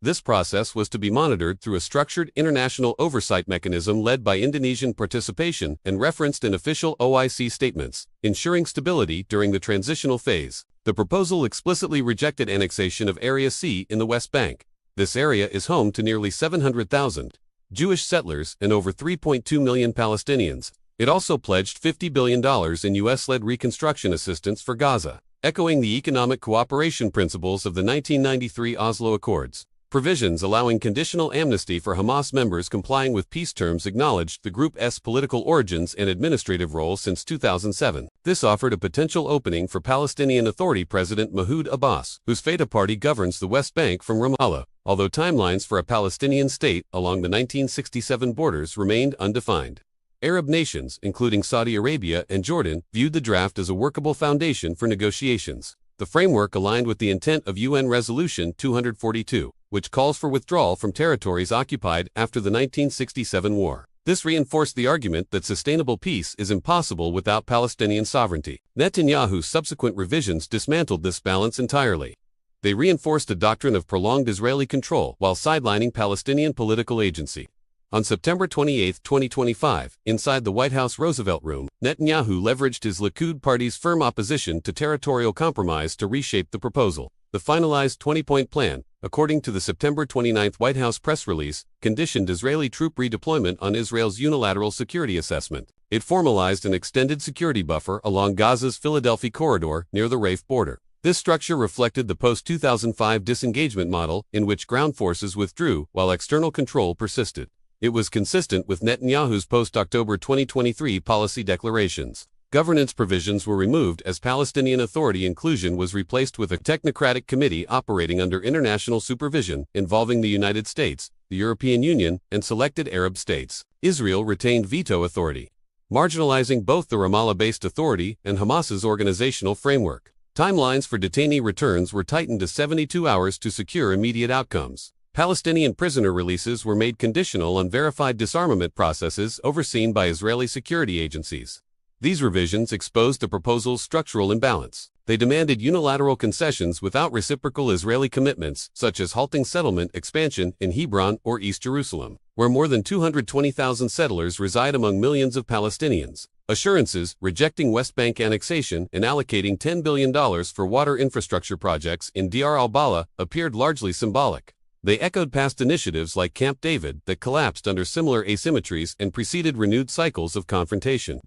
This process was to be monitored through a structured international oversight mechanism led by Indonesian participation and referenced in official OIC statements, ensuring stability during the transitional phase. The proposal explicitly rejected annexation of Area C in the West Bank. This area is home to nearly 700,000 Jewish settlers and over 3.2 million Palestinians. It also pledged $50 billion in U.S.-led reconstruction assistance for Gaza, echoing the economic cooperation principles of the 1993 Oslo Accords. Provisions allowing conditional amnesty for Hamas members complying with peace terms acknowledged the group's political origins and administrative role since 2007. This offered a potential opening for Palestinian Authority President Mahmoud Abbas, whose Fatah party governs the West Bank from Ramallah, although timelines for a Palestinian state along the 1967 borders remained undefined. Arab nations, including Saudi Arabia and Jordan, viewed the draft as a workable foundation for negotiations. The framework aligned with the intent of UN Resolution 242, which calls for withdrawal from territories occupied after the 1967 war. This reinforced the argument that sustainable peace is impossible without Palestinian sovereignty. Netanyahu's subsequent revisions dismantled this balance entirely. They reinforced a doctrine of prolonged Israeli control while sidelining Palestinian political agency. On September 28, 2025, inside the White House Roosevelt Room, Netanyahu leveraged his Likud party's firm opposition to territorial compromise to reshape the proposal. The finalized 20-point plan, according to the September 29 White House press release, conditioned Israeli troop redeployment on Israel's unilateral security assessment. It formalized an extended security buffer along Gaza's Philadelphia corridor near the Rafah border. This structure reflected the post-2005 disengagement model in which ground forces withdrew while external control persisted. It was consistent with Netanyahu's post-October 2023 policy declarations. Governance provisions were removed as Palestinian Authority inclusion was replaced with a technocratic committee operating under international supervision involving the United States, the European Union, and selected Arab states. Israel retained veto authority, marginalizing both the Ramallah-based authority and Hamas's organizational framework. Timelines for detainee returns were tightened to 72 hours to secure immediate outcomes. Palestinian prisoner releases were made conditional on verified disarmament processes overseen by Israeli security agencies. These revisions exposed the proposal's structural imbalance. They demanded unilateral concessions without reciprocal Israeli commitments, such as halting settlement expansion in Hebron or East Jerusalem, where more than 220,000 settlers reside among millions of Palestinians. Assurances rejecting West Bank annexation and allocating $10 billion for water infrastructure projects in Deir al-Balah appeared largely symbolic. They echoed past initiatives like Camp David that collapsed under similar asymmetries and preceded renewed cycles of confrontation.